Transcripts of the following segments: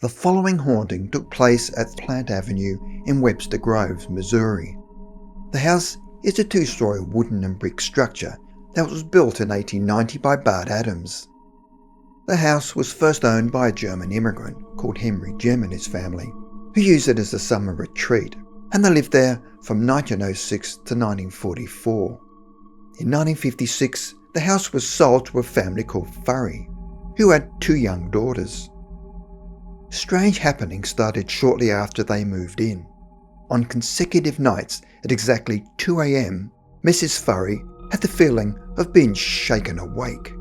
The following haunting took place at Plant Avenue in Webster Groves, Missouri. The house is a two-story wooden and brick structure that was built in 1890 by Bart Adams. The house was first owned by a German immigrant called Henry Jem and his family, who used it as a summer retreat, and they lived there from 1906 to 1944. In 1956, the house was sold to a family called Furry, who had two young daughters. Strange happenings started shortly after they moved in. On consecutive nights at exactly 2 a.m, Mrs. Furry had the feeling of being shaken awake.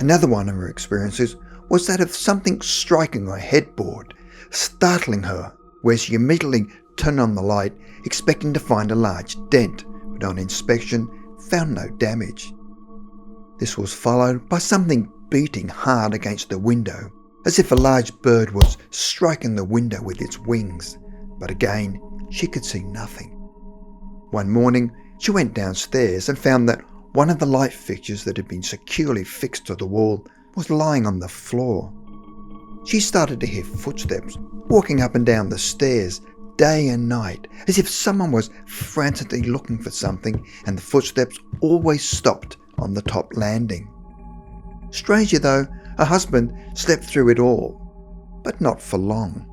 Another one of her experiences was that of something striking her headboard, startling her, where she immediately turned on the light, expecting to find a large dent, but on inspection found no damage. This was followed by something beating hard against the window, as if a large bird was striking the window with its wings, but again she could see nothing. One morning she went downstairs and found that one of the light fixtures that had been securely fixed to the wall was lying on the floor. She started to hear footsteps walking up and down the stairs day and night, as if someone was frantically looking for something, and the footsteps always stopped on the top landing. Strangely though, her husband slept through it all, but not for long.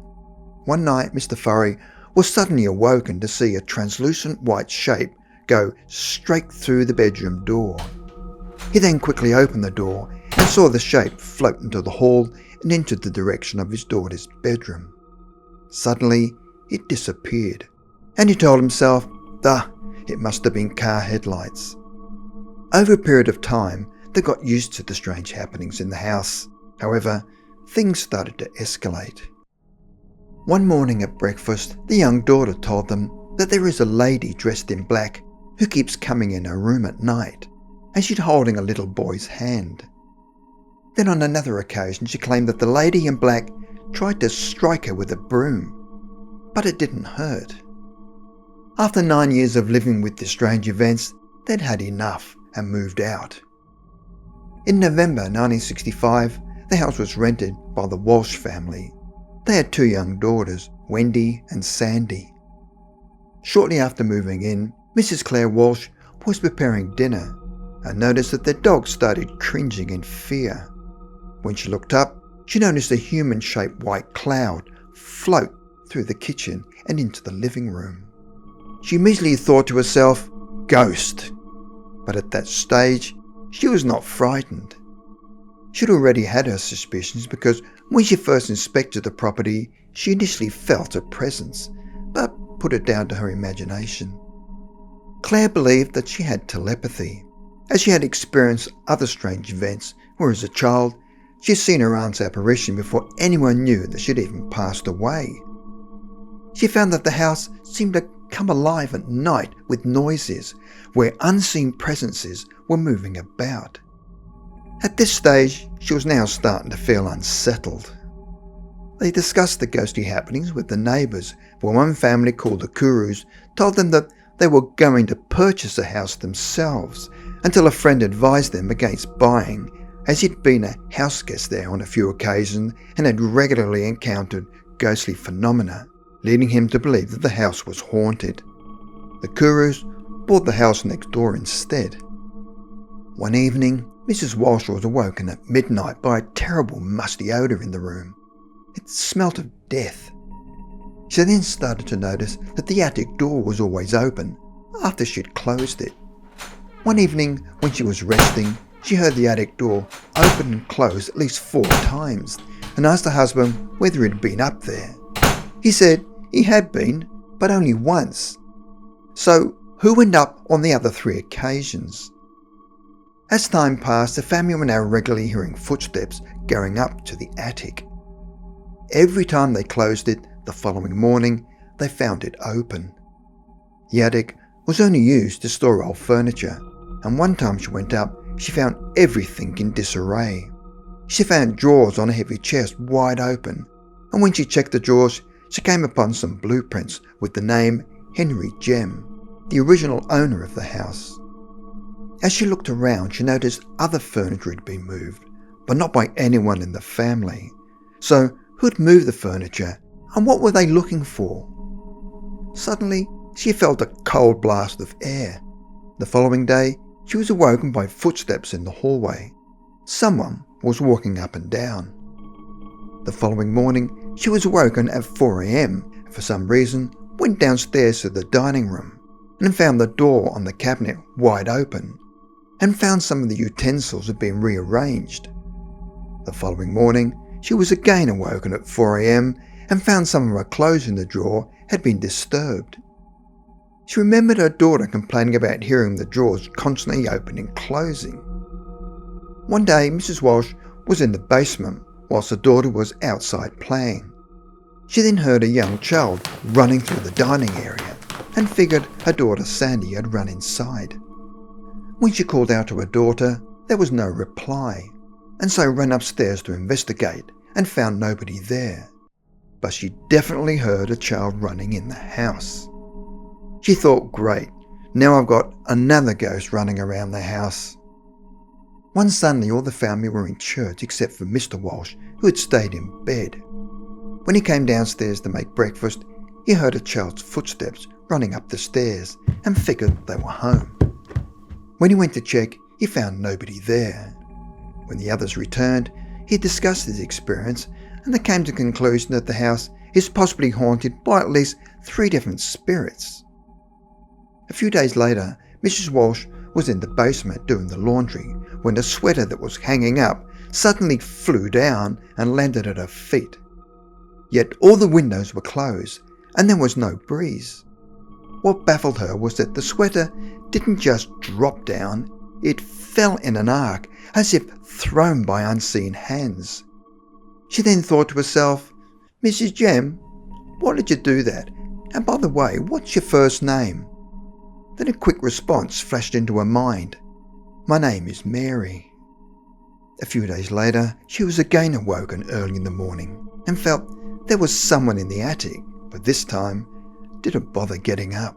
One night Mr. Furry was suddenly awoken to see a translucent white shape go straight through the bedroom door. He then quickly opened the door and saw the shape float into the hall and into the direction of his daughter's bedroom. Suddenly it disappeared, and he told himself, it must have been car headlights. Over a period of time, they got used to the strange happenings in the house. However, things started to escalate. One morning at breakfast, the young daughter told them that there is a lady dressed in black who keeps coming in her room at night, and she's holding a little boy's hand. Then on another occasion she claimed that the lady in black tried to strike her with a broom, but it didn't hurt. After 9 years of living with the strange events, they'd had enough and moved out. In November 1965, the house was rented by the Walsh family. They had two young daughters, Wendy and Sandy. Shortly after moving in, Mrs. Claire Walsh was preparing dinner and noticed that their dog started cringing in fear. When she looked up, she noticed a human-shaped white cloud float through the kitchen and into the living room. She immediately thought to herself, "Ghost." But at that stage, she was not frightened. She'd already had her suspicions because when she first inspected the property, she initially felt a presence, but put it down to her imagination. Claire believed that she had telepathy, as she had experienced other strange events where as a child she had seen her aunt's apparition before anyone knew that she'd even passed away. She found that the house seemed to come alive at night with noises where unseen presences were moving about. At this stage, she was now starting to feel unsettled. They discussed the ghostly happenings with the neighbours, where one family called the Kurus told them that they were going to purchase a house themselves, until a friend advised them against buying, as he'd been a house guest there on a few occasions and had regularly encountered ghostly phenomena, leading him to believe that the house was haunted. The Kurus bought the house next door instead. One evening, Mrs. Walsh was awoken at midnight by a terrible musty odour in the room. It smelt of death. She then started to notice that the attic door was always open after she'd closed it. One evening, when she was resting, she heard the attic door open and close at least 4 times and asked her husband whether he'd been up there. He said he had been, but only once. So, who went up on the other 3 occasions? As time passed, the family were now regularly hearing footsteps going up to the attic. Every time they closed it the following morning, they found it open. The attic was only used to store old furniture, and one time she went up, she found everything in disarray. She found drawers on a heavy chest wide open, and when she checked the drawers, she came upon some blueprints with the name Henry Jem, the original owner of the house. As she looked around, she noticed other furniture had been moved, but not by anyone in the family. So, Who had moved the furniture, and what were they looking for? Suddenly, she felt a cold blast of air. The following day, she was awoken by footsteps in the hallway. Someone was walking up and down. The following morning, she was awoken at 4 a.m. and for some reason went downstairs to the dining room and found the door on the cabinet wide open and found some of the utensils had been rearranged. The following morning, she was again awoken at 4 a.m. and found some of her clothes in the drawer had been disturbed. She remembered her daughter complaining about hearing the drawers constantly opening and closing. One day, Mrs. Walsh was in the basement whilst her daughter was outside playing. She then heard a young child running through the dining area and figured her daughter Sandy had run inside. When she called out to her daughter, there was no reply, and so ran upstairs to investigate and found nobody there. But she definitely heard a child running in the house. She thought, great, now I've got another ghost running around the house. One Sunday, all the family were in church except for Mr. Walsh, who had stayed in bed. When he came downstairs to make breakfast, he heard a child's footsteps running up the stairs and figured they were home. When he went to check, he found nobody there. When the others returned, he discussed his experience and they came to the conclusion that the house is possibly haunted by at least 3 different spirits. A few days later, Mrs. Walsh was in the basement doing the laundry when a sweater that was hanging up suddenly flew down and landed at her feet. Yet all the windows were closed and there was no breeze. What baffled her was that the sweater didn't just drop down, it fell in an arc as if thrown by unseen hands. She then thought to herself, Mrs. Jem, why did you do that? And by the way, what's your first name? Then a quick response flashed into her mind. My name is Mary. A few days later, she was again awoken early in the morning and felt there was someone in the attic, but this time didn't bother getting up.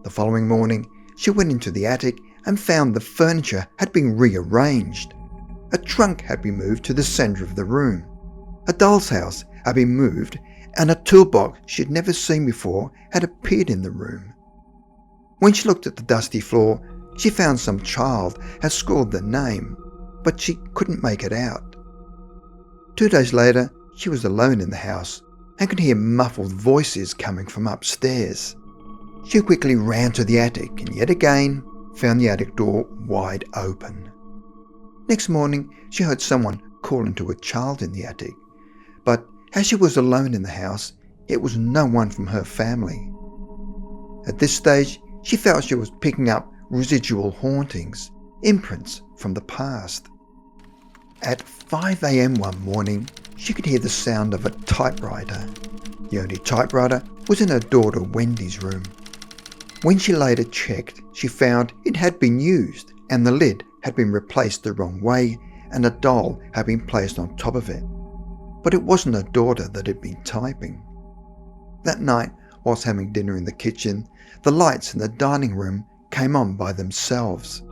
The following morning, she went into the attic and found the furniture had been rearranged. A trunk had been moved to the centre of the room. A doll's house had been moved and a toolbox she'd never seen before had appeared in the room. When she looked at the dusty floor, she found some child had scrawled the name, but she couldn't make it out. 2 days later, she was alone in the house and could hear muffled voices coming from upstairs. She quickly ran to the attic and yet again found the attic door wide open. Next morning, she heard someone calling to a child in the attic, but as she was alone in the house, it was no one from her family. At this stage, she felt she was picking up residual hauntings, imprints from the past. At 5 a.m. one morning, she could hear the sound of a typewriter. The only typewriter was in her daughter Wendy's room. When she later checked, she found it had been used and the lid had been replaced the wrong way and a doll had been placed on top of it. But it wasn't her daughter that had been typing. That night, whilst having dinner in the kitchen, the lights in the dining room came on by themselves.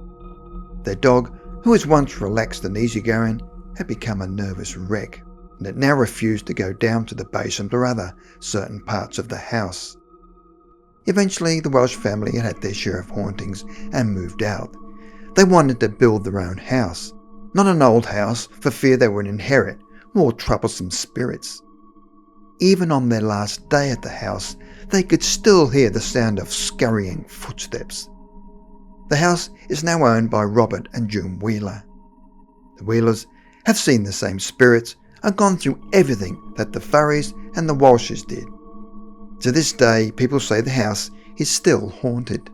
Their dog, who was once relaxed and easygoing, had become a nervous wreck, and it now refused to go down to the basement or other certain parts of the house. Eventually, the Welsh family had had their share of hauntings and moved out. They wanted to build their own house, not an old house for fear they would inherit more troublesome spirits. Even on their last day at the house, they could still hear the sound of scurrying footsteps. The house is now owned by Robert and June Wheeler. The Wheelers have seen the same spirits and gone through everything that the Furries and the Walshes did. To this day, people say the house is still haunted.